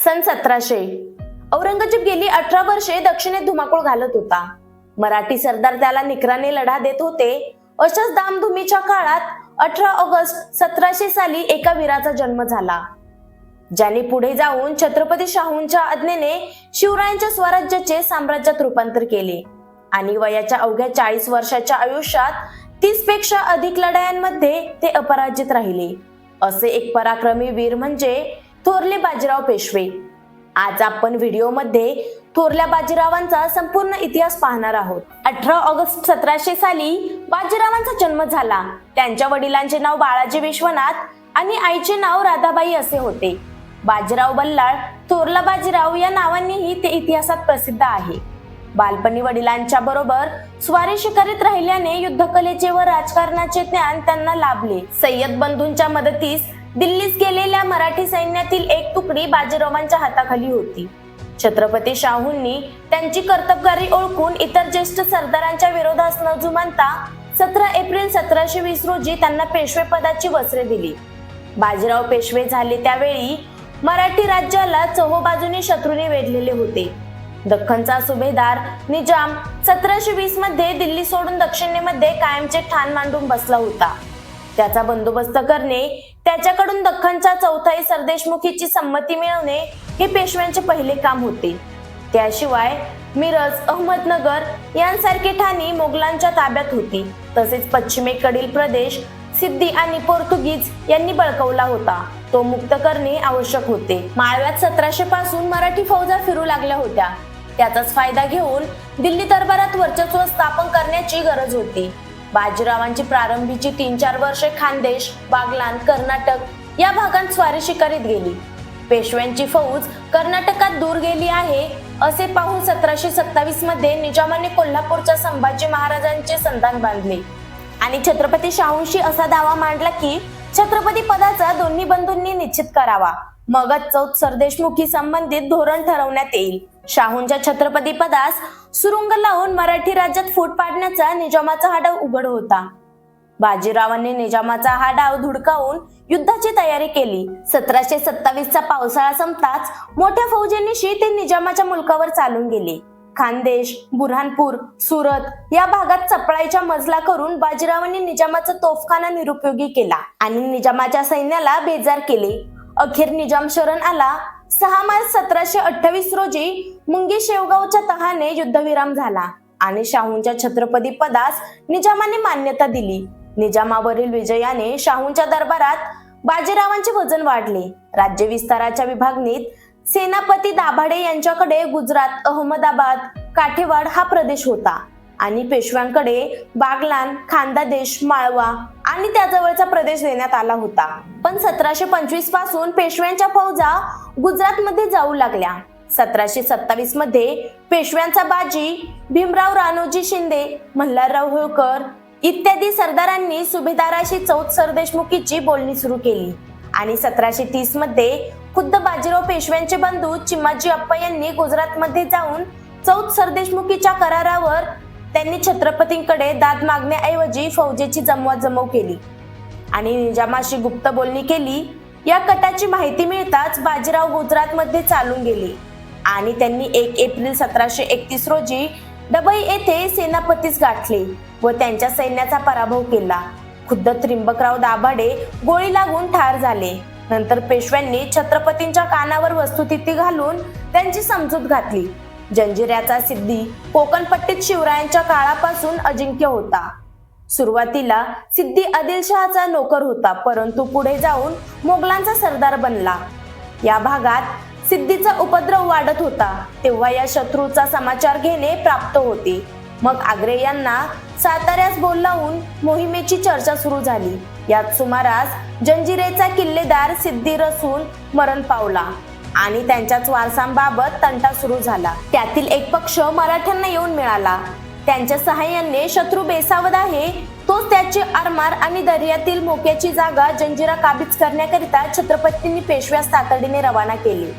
सन 1700 औरंगजेब गेली 18 वर्षे दक्षिणेत धुमाकूळ घालत होता. मराठी सरदार त्याला निकराने लढा देत होते. अशाच दामधुमीच्या काळात 18 ऑगस्ट 1700 साली एका वीराचा जन्म झाला, ज्याने पुढे जाऊन छत्रपती शाहूंच्या आज्ञेने शिवरायांच्या स्वराज्याचे साम्राज्यात रूपांतर केले आणि वयाच्या अवघ्या 40 वर्षाच्या आयुष्यात 30 पेक्षा अधिक लढायांमध्ये ते अपराजित राहिले. असे एक पराक्रमी वीर म्हणजे थोरले बाजीराव पेशवे. आज आपण व्हिडिओमध्ये थोरल्या बाजीरावांचा संपूर्ण इतिहास पाहणार आहोत. 18 ऑगस्ट 1700 साली बाजीरावांचा जन्म झाला. त्यांच्या वडिलांचे नाव बाळाजी विश्वनाथ आणि आईचे नाव राधाबाई असे होते. बाजीराव बल्लाळ, थोरला बाजीराव या नावांनीही ते इतिहासात प्रसिद्ध आहे. बालपणी वडिलांच्या बरोबर स्वारी शिकारीत राहिल्याने युद्धकलेचे व राजकारणाचे ज्ञान त्यांना लाभले. सय्यद बंधूंच्या मदतीस दिल्लीस गेलेल्या मराठी सैन्यातील एक तुकडी बाजीरावांच्या हाताखाली होती. छत्रपती शाहूंनी त्यांची कर्तबगारी ओळखून इतर ज्येष्ठ सरदारांच्या विरोधास न जुमानता 17 एप्रिल 1720 रोजी त्यांना पेशवे पदाची वस्त्रे दिली. बाजीराव पेशवे झाले त्यावेळी मराठी राज्याला चोहोबाजूने शत्रूने वेढलेले होते. दख्खनचा सुभेदार निजाम 1720 मध्ये दिल्ली सोडून दक्षिणेमध्ये कायमचे ठाण मांडून बसला होता. त्याचा बंदोबस्त करणे, त्याच्याकडून दख्खनच्या चौथाई सरदेशमुखीची संमती मिळवणे हे पेशव्यांचे पहिले काम होते. त्याशिवाय मिरज, अहमदनगर यांसारखी ठाणी मोगलांच्या ताब्यात होती. तसेच पश्चिमेकडील प्रदेश सिद्धी आणि पोर्तुगीज यांनी बळकावला होता, तो मुक्त करणे आवश्यक होते. माळव्यात 1700 पासून मराठी फौजा फिरू लागल्या होत्या. त्याचाच फायदा घेऊन दिल्ली दरबारात वर्चस्व स्थापन करण्याची गरज होती. बाजीरावांची प्रारंभीची 3-4 वर्षे खानदेश, बागलान, कर्नाटक या भागात स्वारी शिकारीत गेली. पेशव्यांची फौज कर्नाटकात दूर गेली आहे असे पाहून 1727 मध्ये निजामाने कोल्हापूरच्या संभाजी महाराजांचे संधान बांधले आणि छत्रपती शाहूंशी असा दावा मांडला की छत्रपती पदाचा दोन्ही बंधूंनी निश्चित करावा, मगच चौथ सरदेशमुखी संबंधित धोरण ठरवण्यात येईल. शाहूंच्या छत्रपती पदास सुरुंग लावून मराठी राज्यात फूट पाडण्याचा निजामाचा हा डाव उघड होता. बाजीरावांनी निजामाचा हा डाव धुडकावून युद्धाची तयारी केली. 1727 चा पावसाळा संपताच मोठ्या फौजेनिशी ते निजामाच्या मुलकावर चालून गेले. खानदेश, बुऱ्हाणपूर, सुरत या भागात चपळाईच्या मजला करून बाजीरावांनी निजामाचा तोफखाना निरुपयोगी केला आणि निजामाच्या सैन्याला बेजार केले. अखेर निजाम शरण आला. 6 मार्च 1728 रोजी मुंगी शेवगावच्या तहाने युद्धविराम झाला आणि शाहूंच्या छत्रपती पदास निजामाने मान्यता दिली. निजामावरील विजयाने शाहूंच्या दरबारात बाजीरावांचे वजन वाढले. राज्य विस्ताराच्या विभागणीत सेनापती दाभाडे यांच्याकडे गुजरात, अहमदाबाद, काठेवाड हा प्रदेश होता आणि पेशव्यांकडे बागलान, खानदेश, माळवा आणि त्याजवळचा प्रदेश देण्यात आला होता. पण 1725 पासून पेशव्यांच्या फौजा गुजरातमध्ये जाऊ लागल्या. 1727 मध्ये पेशव्यांचा बाजी भीमराव राणोजी शिंदे, मल्हारराव होळकर इत्यादी सरदारांनी सुभेदाराशी चौथ सरदेशमुखीची बोलणी सुरू केली आणि 1730 मध्ये खुद्द बाजीराव पेशव्यांचे बंधू चिमाजी अप्पा यांनी गुजरातमध्ये जाऊन चौथ सरदेशमुखीच्या करारावर त्यांनी छत्रपतींकडे दाद मागण्याऐवजी फौजेची जमवाजमव केली आणि निजामाशी गुप्त बोलणी केली. या कटाची माहिती मिळताच बाजीराव गुजरातमध्ये चालून गेले आणि त्यांनी 1 एप्रिल 1731 रोजी डबई येथे सेनापतीस गाठले व त्यांच्या सैन्याचा पराभव केला. खुद्द त्रिंबकराव दाभाडे गोळी लागून ठार झाले. नंतर पेशव्यांनी छत्रपतींच्या कानावर वस्तुस्थिती घालून त्यांची समजूत घातली. जंजिऱ्याचा सिद्धी कोकणपट्टीत शिवरायांच्या काळापासून अजिंक्य होता. सुरुवातीला सिद्धी आदिलशहाचा नोकर होता, परंतु पुढे जाऊन मोगलांचा सरदार बनला. या भागात सिद्धीचा उपद्रव वाढत होता. तेव्हा या शत्रूचा समाचार घेणे प्राप्त होते. मग आग्रे यांना साताऱ्यास बोलावून मोहिमेची चर्चा सुरू झाली. यात सुमारास जंजिरेचा किल्लेदार सिद्धी रसूल मरण पावला आणि त्यांच्याच वारसांबाबत तंटा सुरू झाला. त्यातील एक पक्ष मराठ्यांना येऊन मिळाला. त्यांच्या सहाय्याने शत्रू बेसावध आहे, तोच त्याची आरमार आणि दर्यातील मोक्याची जागा जंजिरा काबीज करण्याकरिता छत्रपतींनी पेशव्यास तातडीने रवाना केले.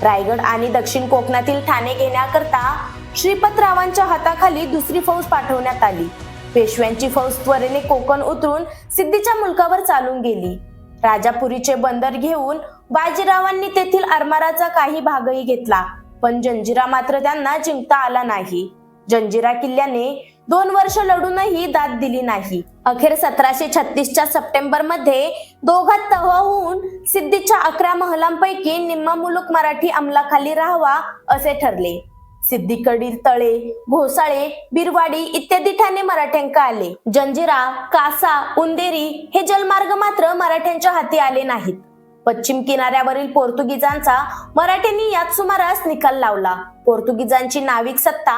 रायगड आणि दक्षिण कोकणातील ठाणे घेण्याकरता श्रीपतरावांच्या हाताखाली दुसरी फौज पाठवण्यात आली. पेशव्यांची फौज त्वरेने कोकण उतरून सिद्धीच्या मुलकावर चालून गेली. राजापुरीचे बंदर घेऊन बाजीरावांनी तेथील आरमाराचा काही भागही घेतला, पण जंजिरा मात्र त्यांना जिंकता आला नाही. जंजिरा किल्ल्याने 2 वर्ष लढूनही दाद दिली नाही. अखेर 1736च्या सप्टेंबर मध्ये दोघात तह होऊन सिद्दीच्या 11 महलांपैकी निम्मा मुलूक मराठी अंमलाखाली राहावा असे ठरले. सिद्दीकडील तळे, घोसाळे, बिरवाडी इत्यादी ठाणे मराठ्यांका आले. जंजिरा, कासा, उंदेरी हे जलमार्ग मात्र मराठ्यांच्या हाती आले नाहीत. पश्चिम किनाऱ्यावरील पोर्तुगीजांचा मराठ्यांनी याच सुमारास निकाल लावला. पोर्तुगीजांची नाविक सत्ता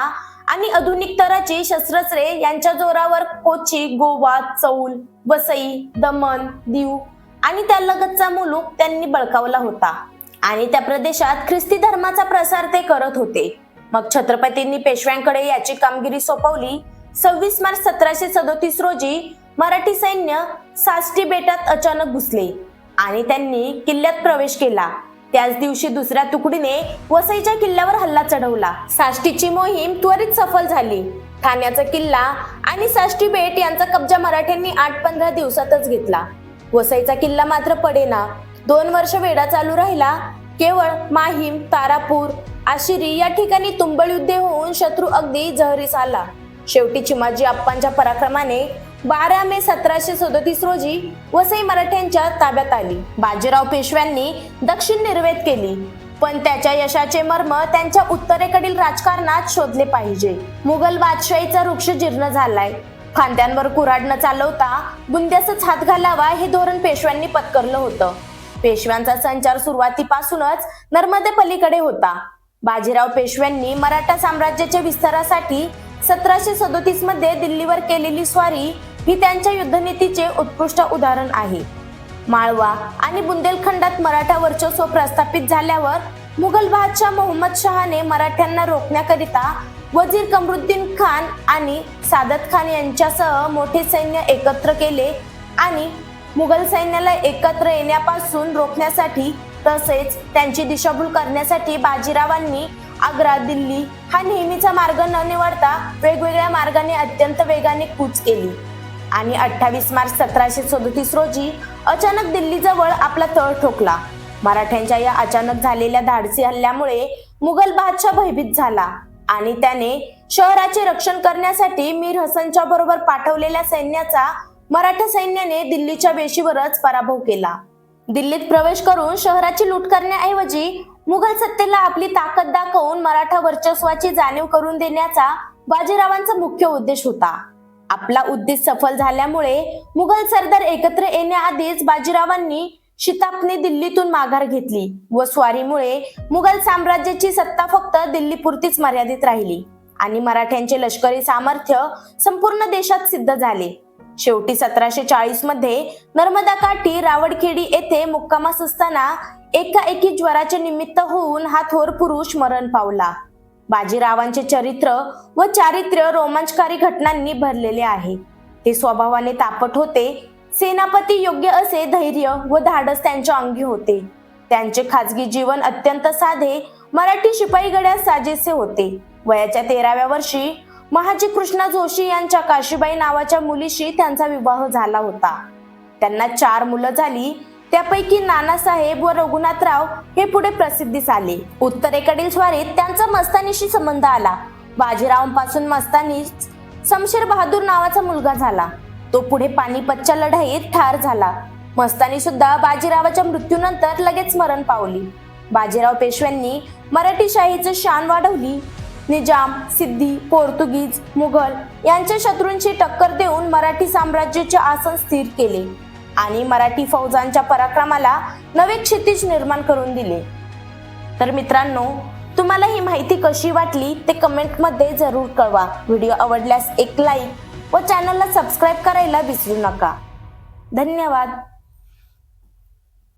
आणि आधुनिक तराची शस्त्रास्त्रे यांच्या जोरावर कोची, गोवा, चौल, वसई, दमण, दीव आणि त्यालगतचा मुलूक त्यांनी बळकावला होता आणि त्या प्रदेशात ख्रिस्ती धर्माचा प्रसार ते करत होते. मग छत्रपतींनी पेशव्यांकडे याची कामगिरी सोपवली. 26 मार्च 1737 रोजी मराठी सैन्य साष्टी बेटात अचानक घुसले आणि त्यांनी किल्ल्यात प्रवेश केला. त्याच दिवशी दुसऱ्या तुकडीने वसईच्या किल्ल्यावर हल्ला चढवला. साष्टीची मोहीम त्वरित सफल झाली. ठाण्याचा किल्ला आणि साष्टी बेट यांचा कब्जा मराठ्यांनी 8-15 दिवसातच घेतला. वसईचा किल्ला मात्र पडेना. 2 वर्ष वेढा चालू राहिला. केवळ माहीम, तारापूर, आशिरी या ठिकाणी तुंबळ युद्धे होऊन शत्रू अगदी जहरीस आला. शेवटी चिमाजी अप्पांच्या पराक्रमाने 12 मे 1737 रोजी वसई मराठ्यांच्या ताब्यात आली. बाजीराव पेशव्यांनी दक्षिण निर्वेद केली, पण त्याच्या यशाचे मर्म त्यांच्या उत्तरेकडील राजकारणात शोधले पाहिजे. मुघल बादशाहीचा वृक्ष जीर्ण झालाय. खांद्यांवर कुऱ्हाड न चालवता बुंद्यासच हात घालावा हे धोरण पेशव्यांनी पत्करलं होतं. पेशव्यांचा संचार सुरुवातीपासूनच नर्मदे पलीकडे होता. बाजीराव पेशव्यांनी मराठा साम्राज्याच्या विस्तारासाठी 1737 मध्ये दिल्लीवर केलेली स्वारी ही त्यांच्या युद्धनीतीचे उत्कृष्ट उदाहरण आहे. माळवा आणि बुंदेलखंडात मराठा वर्चस्व प्रस्थापित झाल्यावर मुघल बादशाह मोहम्मद शहाने मराठ्यांना रोखण्याकरिता वजीर कमरुद्दीन खान आणि सादत खान यांच्यासह मोठे सैन्य एकत्र केले आणि मुघल सैन्याला एकत्र येण्यापासून रोखण्यासाठी तसेच त्यांची दिशाभूल करण्यासाठी बाजीरावांनी आग्रा, दिल्ली हा नेहमीचा मार्ग न निवडता वेगवेगळ्या मार्गाने अत्यंत वेगाने कूच केली आणि 28 मार्च 1737 रोजी अचानक दिल्लीजवळ आपला तळ ठोकला. मराठ्यांच्या या अचानक झालेल्या धाडसी हल्ल्यामुळे मुघल बादशाह भयभीत झाला आणि त्याने शहराचे रक्षण करण्यासाठी मीर हसनच्या बरोबर पाठवलेल्या सैन्याचा मराठा सैन्याने दिल्लीच्या वेशीवरच पराभव केला. दिल्लीत प्रवेश करून शहराची लूट करण्याऐवजी मुघल सत्तेला आपली ताकद दाखवून मराठा वर्चस्वाची जाणीव करून देण्याचा बाजीरावांचा मुख्य उद्देश होता. आपला उद्देश सफल झाल्यामुळे मुघल सरदार एकत्र येण्याआधीच बाजीरावांनी शितापने दिल्लीतून माघार घेतली व स्वारीमुळे मुघल साम्राज्याची सत्ता फक्त दिल्लीपुरतीच मर्यादित राहिली आणि मराठ्यांचे लष्करी सामर्थ्य संपूर्ण देशात सिद्ध झाले. शेवटी 1740 मध्ये नर्मदा काठी रावडखेडी येथे मुक्कामास असताना एकाएकी ज्वराचे निमित्त होऊन हा थोर पुरुष मरण पावला. बाजीरावांचे चरित्र व चारित्र्य रोमांचकारी घटनांनी भरलेले आहे. ते स्वभावाने तापट होते. सेनापती योग्य असे धैर्य व धाडस त्यांच्या अंगी होते. त्यांचे खाजगी जीवन अत्यंत साधे मराठी शिपाई गड्यास साजेसे होते. वयाच्या 13व्या वर्षी महाजी कृष्णा जोशी यांच्या काशीबाई नावाच्या मुलीशी त्यांचा विवाह झाला होता. त्यांना 4 मुलं झाली. त्यापैकी नानासाहेब व रघुनाथराव हे पुढे प्रसिद्धीस आले. उत्तरेकडील स्वारीत त्यांचा मस्तानीशी संबंध आला. बाजीरावांपासून मस्तानीस शमशेर बहादूर नावाचा मुलगा झाला. तो पुढे पानिपतच्या लढाईत ठार झाला. मस्तानी सुद्धा बाजीरावाच्या मृत्यूनंतर लगेच मरण पावली. बाजीराव पेशव्यांनी मराठी शाहीची शान वाढवली. निजाम, सिद्दी, पोर्तुगीज, मुघल यांच्या शत्रूंची टक्कर देऊन मराठी साम्राज्याचे आसन स्थिर केले आणि मराठी फौजांच्या पराक्रमाला नवे क्षितिज निर्माण करून दिले. तर मित्रांनो, तुम्हाला ही माहिती कशी वाटली ते कमेंटमध्ये जरूर कळवा. व्हिडिओ आवडल्यास एक लाईक व चॅनलला सबस्क्राईब करायला विसरू नका. धन्यवाद.